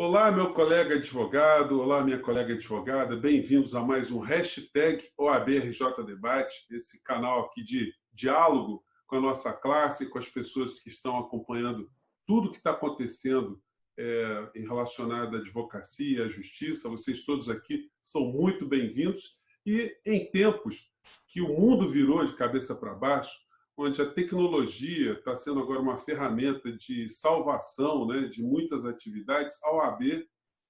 Olá, meu colega advogado, olá, minha colega advogada, bem-vindos a mais um hashtag OABRJ Debate, esse canal aqui de diálogo com a nossa classe, com as pessoas que estão acompanhando tudo que está acontecendo em relacionado à advocacia, à justiça. Vocês todos aqui são muito bem-vindos e em tempos que o mundo virou de cabeça para baixo, onde a tecnologia está sendo agora uma ferramenta de salvação, né, de muitas atividades, a OAB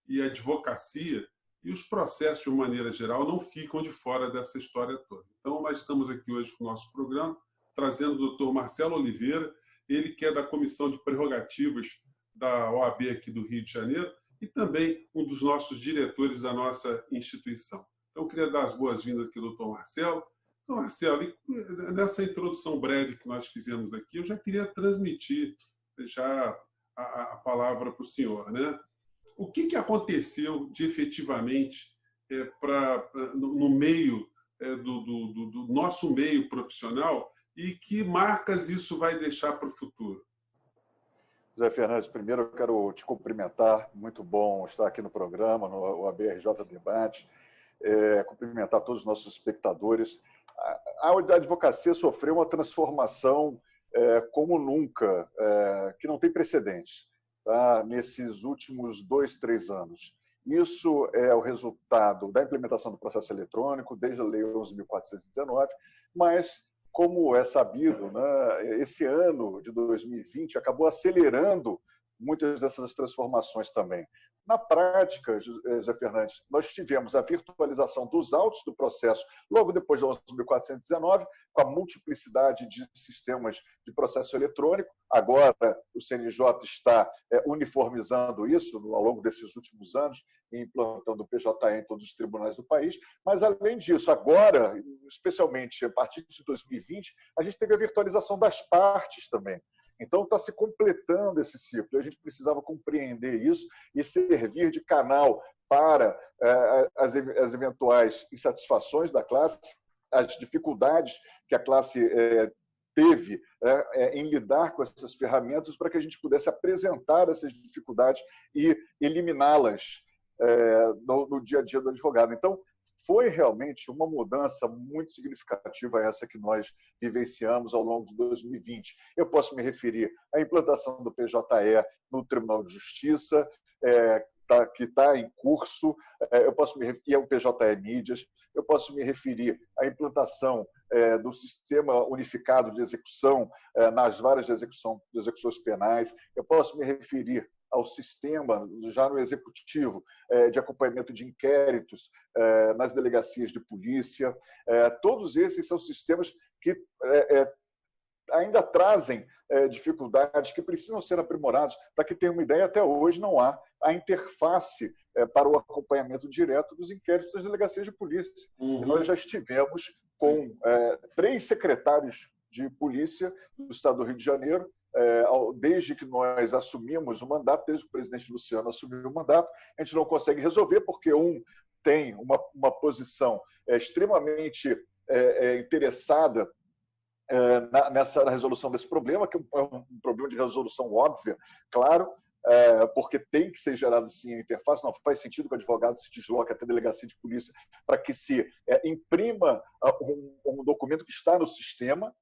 e a advocacia e os processos, de uma maneira geral, não ficam de fora dessa história toda. Então, nós estamos aqui hoje com o nosso programa, trazendo o doutor Marcelo Oliveira, ele que é da Comissão de Prerrogativas da OAB aqui do Rio de Janeiro e também um dos nossos diretores da nossa instituição. Então, eu queria dar as boas-vindas aqui ao doutor Marcelo. Então, Marcelo, nessa introdução breve que nós fizemos aqui, eu já queria transmitir já a palavra para o senhor, né? O que aconteceu de efetivamente no meio do nosso meio profissional e que marcas isso vai deixar para o futuro? Zé Fernandes, primeiro eu quero te cumprimentar, muito bom estar aqui no programa, no OABRJ Debate, cumprimentar todos os nossos espectadores. A advocacia sofreu uma transformação como nunca, que não tem precedentes, tá? Nesses últimos 2, 3 anos. Isso é o resultado da implementação do processo eletrônico, desde a Lei 11.419, mas, como é sabido, né, esse ano de 2020 acabou acelerando muitas dessas transformações também. Na prática, Zé Fernandes, nós tivemos a virtualização dos autos do processo logo depois da 11.419, com a multiplicidade de sistemas de processo eletrônico. Agora, o CNJ está uniformizando isso ao longo desses últimos anos, implantando o PJE em todos os tribunais do país. Mas, além disso, agora, especialmente a partir de 2020, a gente teve a virtualização das partes também. Então, está se completando esse ciclo. A gente precisava compreender isso e servir de canal para as eventuais insatisfações da classe, as dificuldades que a classe teve em lidar com essas ferramentas, para que a gente pudesse apresentar essas dificuldades e eliminá-las no dia a dia do advogado. Então, foi realmente uma mudança muito significativa essa que nós vivenciamos ao longo de 2020. Eu posso me referir à implantação do PJE no Tribunal de Justiça, que está em curso, eu posso me referir ao PJE Mídias, eu posso me referir à implantação do Sistema Unificado de Execução nas várias execuções penais, eu posso me referir ao sistema, já no executivo, de acompanhamento de inquéritos nas delegacias de polícia. Todos esses são sistemas que ainda trazem dificuldades que precisam ser aprimorados. Para que tenha uma ideia, até hoje não há a interface para o acompanhamento direto dos inquéritos das delegacias de polícia. Uhum. Nós já estivemos com 3 secretários de polícia do Estado do Rio de Janeiro, desde que nós assumimos o mandato, desde que o presidente Luciano assumiu o mandato, a gente não consegue resolver, porque um tem uma posição extremamente interessada na resolução desse problema, que é um problema de resolução óbvia, claro, porque tem que ser gerado sim a interface, não faz sentido que o advogado se desloque até a delegacia de polícia para que se imprima um documento que está no sistema,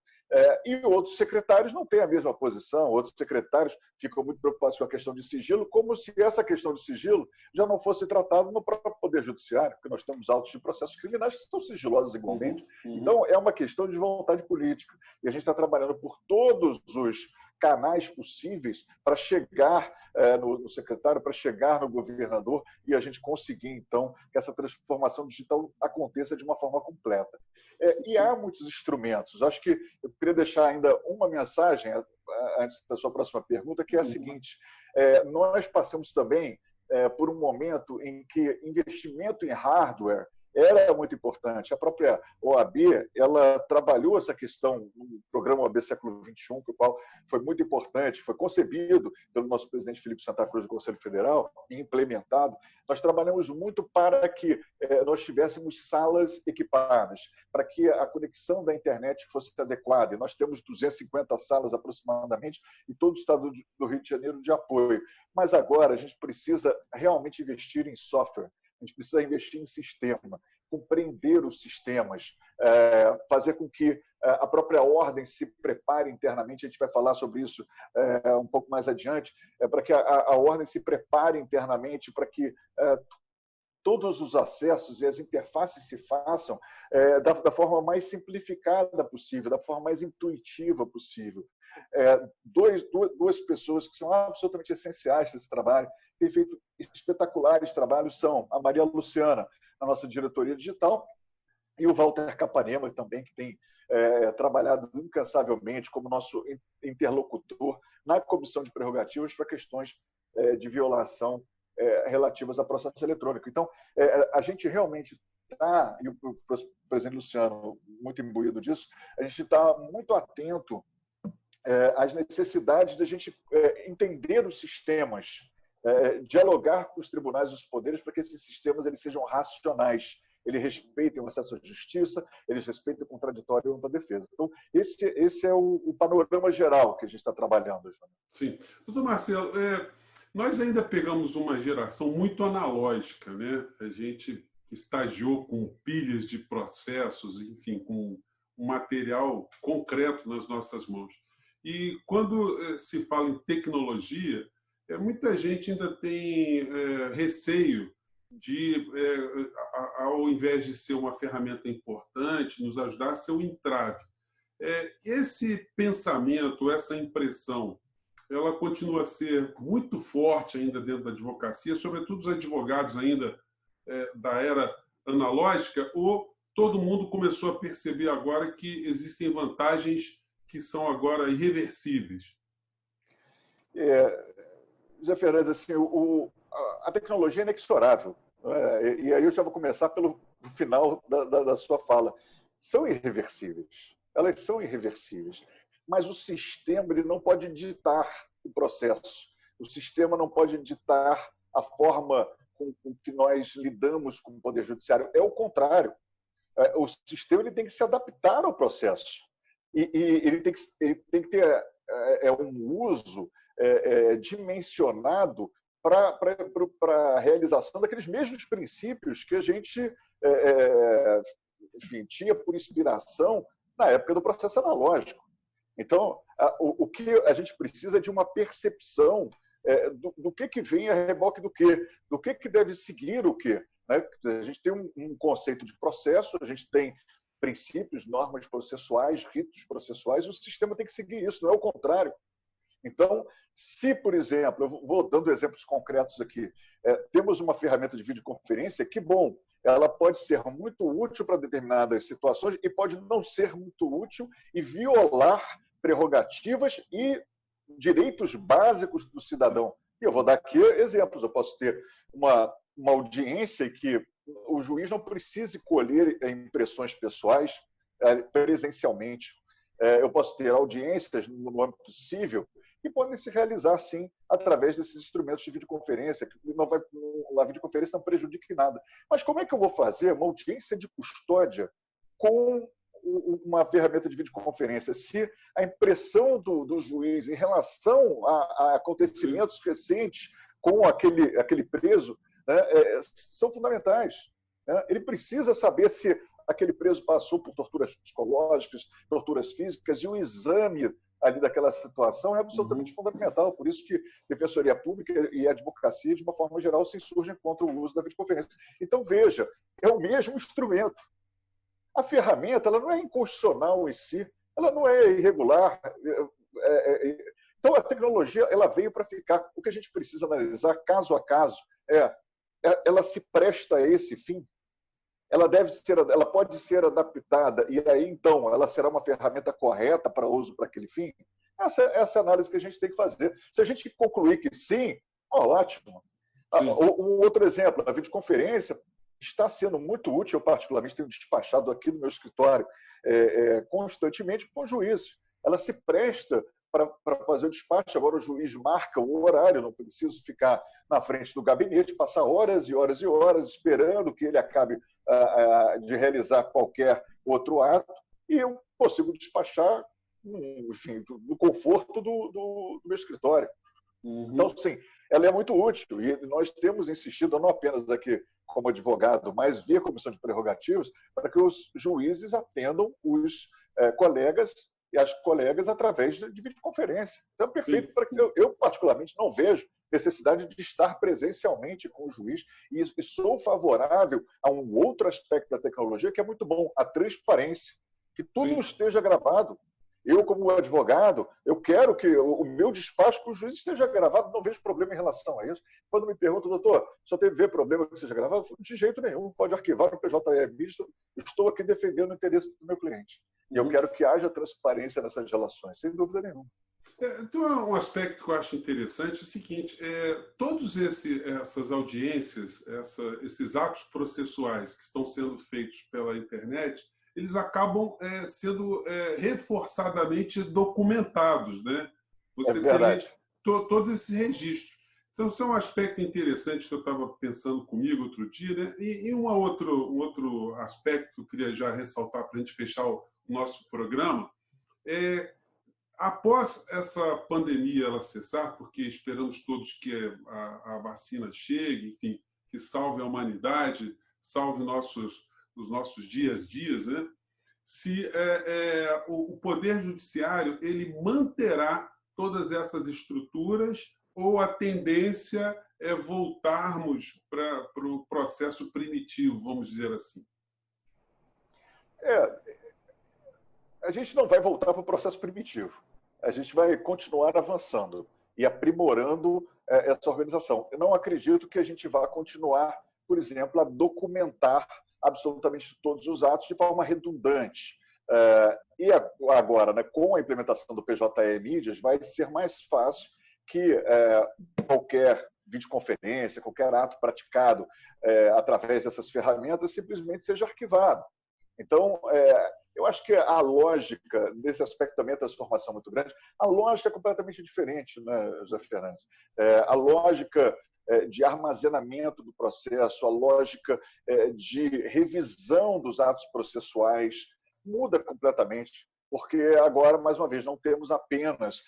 e outros secretários não têm a mesma posição, outros secretários ficam muito preocupados com a questão de sigilo, como se essa questão de sigilo já não fosse tratada no próprio Poder Judiciário, porque nós temos autos de processos criminais que são sigilosos igualmente. Então, é uma questão de vontade política. E a gente está trabalhando por todos os canais possíveis para chegar no secretário, para chegar no governador e a gente conseguir, então, que essa transformação digital aconteça de uma forma completa. E há muitos instrumentos. Acho que eu queria deixar ainda uma mensagem, antes da sua próxima pergunta, que é a seguinte. Nós passamos também por um momento em que investimento em hardware era muito importante. A própria OAB, ela trabalhou essa questão no programa OAB Século XXI, que o qual foi muito importante, foi concebido pelo nosso presidente Felipe Santa Cruz do Conselho Federal e implementado. Nós trabalhamos muito para que nós tivéssemos salas equipadas, para que a conexão da internet fosse adequada. E nós temos 250 salas aproximadamente em todo o estado do Rio de Janeiro de apoio. Mas agora a gente precisa realmente investir em software, a gente precisa investir em sistema, compreender os sistemas, fazer com que a própria ordem se prepare internamente. A gente vai falar sobre isso um pouco mais adiante, para que a ordem se prepare internamente, para que todos os acessos e as interfaces se façam da forma mais simplificada possível, da forma mais intuitiva possível. Duas pessoas que são absolutamente essenciais nesse trabalho, têm feito espetaculares trabalhos, são a Maria Luciana, na nossa diretoria digital, e o Walter Capanema também, que tem trabalhado incansavelmente como nosso interlocutor na Comissão de Prerrogativas para questões de violação relativas a processo eletrônico. Então, a gente realmente está, e o presidente Luciano muito imbuído disso, a gente está muito atento às necessidades da gente entender os sistemas, dialogar com os tribunais e os poderes para que esses sistemas eles sejam racionais, eles respeitem o acesso à justiça, eles respeitem o contraditório e a ampla defesa. Então, esse é o panorama geral que a gente está trabalhando, Júnior. Sim. Doutor Marcelo, nós ainda pegamos uma geração muito analógica, né? A gente estagiou com pilhas de processos, enfim, com um material concreto nas nossas mãos. E quando se fala em tecnologia, muita gente ainda tem receio de, ao invés de ser uma ferramenta importante, nos ajudar a ser um entrave. Esse pensamento, essa impressão, ela continua a ser muito forte ainda dentro da advocacia, sobretudo os advogados ainda da era analógica, ou todo mundo começou a perceber agora que existem vantagens que são agora irreversíveis? José Fernandes, assim, a tecnologia é inexorável. E aí eu já vou começar pelo final da sua fala. São irreversíveis. Elas são irreversíveis. Mas o sistema ele não pode ditar o processo. O sistema não pode ditar a forma com que nós lidamos com o Poder Judiciário. É o contrário. O sistema ele tem que se adaptar ao processo. E ele tem que ter um uso dimensionado para a realização daqueles mesmos princípios que a gente enfim, tinha por inspiração na época do processo analógico. Então, o que a gente precisa é de uma percepção do que vem a reboque do que deve seguir o quê. Né? A gente tem um conceito de processo, a gente tem princípios, normas processuais, ritos processuais, o sistema tem que seguir isso, não é o contrário. Então, se, por exemplo, eu vou dando exemplos concretos aqui, temos uma ferramenta de videoconferência, que bom, ela pode ser muito útil para determinadas situações e pode não ser muito útil e violar prerrogativas e direitos básicos do cidadão. E eu vou dar aqui exemplos. Eu posso ter uma audiência que o juiz não precise colher impressões pessoais presencialmente. Eu posso ter audiências no âmbito civil que podem se realizar, sim, através desses instrumentos de videoconferência. A videoconferência não prejudica em nada. Mas como é que eu vou fazer uma audiência de custódia com uma ferramenta de videoconferência? Se a impressão do juiz em relação a acontecimentos recentes com aquele preso são fundamentais. Ele precisa saber se aquele preso passou por torturas psicológicas, torturas físicas, e o exame ali daquela situação é absolutamente fundamental. Por isso que Defensoria Pública e a advocacia, de uma forma geral, se insurgem contra o uso da videoconferência. Então, veja, é o mesmo instrumento. A ferramenta ela não é inconstitucional em si, ela não é irregular. Então, a tecnologia ela veio para ficar. O que a gente precisa analisar caso a caso ela se presta a esse fim? Ela pode ser adaptada e aí, então, ela será uma ferramenta correta para uso para aquele fim? Essa é a análise que a gente tem que fazer. Se a gente concluir que sim, ótimo. Um outro exemplo, a videoconferência está sendo muito útil. Eu, particularmente, tenho despachado aqui no meu escritório constantemente com juízes. Ela se presta para fazer o despacho. Agora o juiz marca o horário, não preciso ficar na frente do gabinete, passar horas e horas e horas esperando que ele acabe de realizar qualquer outro ato, e eu consigo despachar, enfim, no conforto do meu escritório. Uhum. Então, sim, ela é muito útil e nós temos insistido, não apenas aqui como advogado, mas via comissão de prerrogativas, para que os juízes atendam os colegas e as colegas através de videoconferência. Então, é perfeito, para que eu, particularmente, não vejo necessidade de estar presencialmente com o juiz e sou favorável a um outro aspecto da tecnologia que é muito bom, a transparência, que tudo Sim. esteja gravado. Eu, como advogado, eu quero que o meu despacho com o juiz esteja gravado, não vejo problema em relação a isso. Quando me perguntam, doutor, só teve problema que seja gravado? De jeito nenhum, pode arquivar no PJE. Estou aqui defendendo o interesse do meu cliente. E eu quero que haja transparência nessas relações, sem dúvida nenhuma. Então, um aspecto que eu acho interessante é o seguinte: todas essas audiências, esses atos processuais que estão sendo feitos pela internet, eles acabam sendo reforçadamente documentados, né? Você tem todos esses registros. Então, isso é um aspecto interessante que eu estava pensando comigo outro dia, né? E um outro aspecto que eu queria já ressaltar para a gente fechar o nosso programa após essa pandemia ela cessar, porque esperamos todos que a vacina chegue, enfim, que salve a humanidade, salve os nossos dias, né? Se o Poder Judiciário ele manterá todas essas estruturas ou a tendência é voltarmos para o processo primitivo, vamos dizer assim? A gente não vai voltar para o processo primitivo. A gente vai continuar avançando e aprimorando essa organização. Eu não acredito que a gente vá continuar, por exemplo, a documentar absolutamente todos os atos de forma redundante. E agora, né, com a implementação do PJE Mídias, vai ser mais fácil que qualquer videoconferência, qualquer ato praticado através dessas ferramentas simplesmente seja arquivado. Então, eu acho que a lógica, nesse aspecto também a transformação muito grande, a lógica é completamente diferente, né, José Fernandes? A lógica de armazenamento do processo, a lógica de revisão dos atos processuais muda completamente, porque agora, mais uma vez, não temos apenas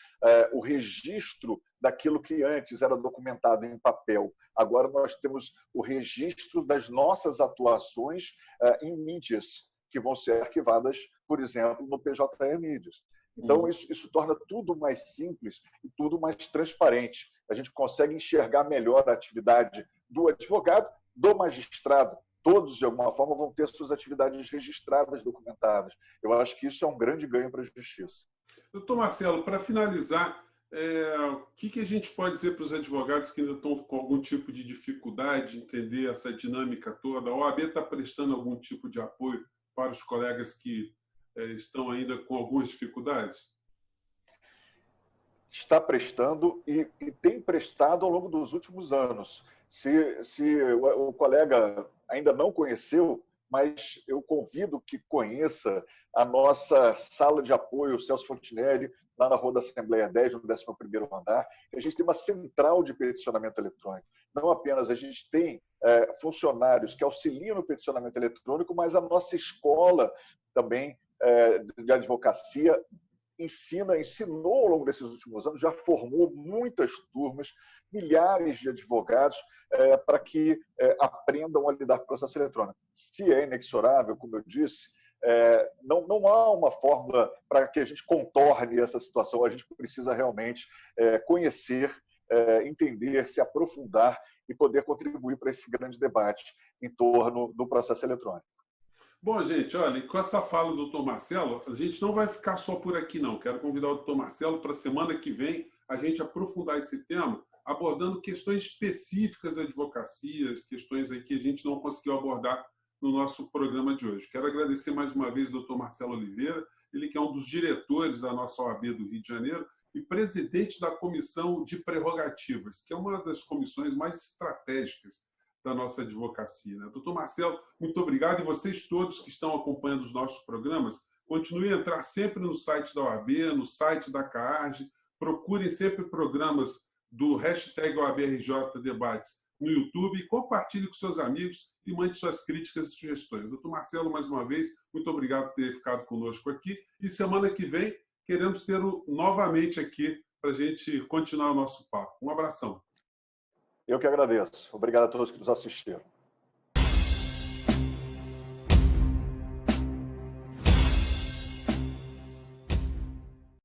o registro daquilo que antes era documentado em papel. Agora nós temos o registro das nossas atuações em mídias, que vão ser arquivadas, por exemplo, no PJE Mídias. Então, isso torna tudo mais simples e tudo mais transparente. A gente consegue enxergar melhor a atividade do advogado, do magistrado. Todos, de alguma forma, vão ter suas atividades registradas, documentadas. Eu acho que isso é um grande ganho para a justiça. Doutor Marcelo, para finalizar, o que a gente pode dizer para os advogados que ainda estão com algum tipo de dificuldade de entender essa dinâmica toda? A OAB está prestando algum tipo de apoio para os colegas que estão ainda com algumas dificuldades? Está prestando e tem prestado ao longo dos últimos anos. Se o colega ainda não conheceu, mas eu convido que conheça a nossa sala de apoio, o Celso Fontinelli, lá na Rua da Assembleia 10, no 11º andar. A gente tem uma central de peticionamento eletrônico. Não apenas a gente tem funcionários que auxiliam no peticionamento eletrônico, mas a nossa escola também de advocacia ensinou ao longo desses últimos anos, já formou muitas turmas, milhares de advogados para que aprendam a lidar com o processo eletrônico. Se é inexorável, como eu disse, não há uma fórmula para que a gente contorne essa situação. A gente precisa realmente conhecer, entender, se aprofundar e poder contribuir para esse grande debate em torno do processo eletrônico. Bom, gente, olha, com essa fala do doutor Marcelo, a gente não vai ficar só por aqui, não. Quero convidar o doutor Marcelo para a semana que vem a gente aprofundar esse tema, abordando questões específicas da advocacia, questões aí que a gente não conseguiu abordar no nosso programa de hoje. Quero agradecer mais uma vez o doutor Marcelo Oliveira, ele que é um dos diretores da nossa OAB do Rio de Janeiro e presidente da Comissão de Prerrogativas, que é uma das comissões mais estratégicas da nossa advocacia. Né? Doutor Marcelo, muito obrigado. E vocês todos que estão acompanhando os nossos programas, continuem a entrar sempre no site da OAB, no site da CAARG, procurem sempre programas do hashtag OABRJ Debates no YouTube, e compartilhe com seus amigos e mande suas críticas e sugestões. Doutor Marcelo, mais uma vez, muito obrigado por ter ficado conosco aqui. E semana que vem, queremos tê-lo novamente aqui para a gente continuar o nosso papo. Um abração. Eu que agradeço. Obrigado a todos que nos assistiram.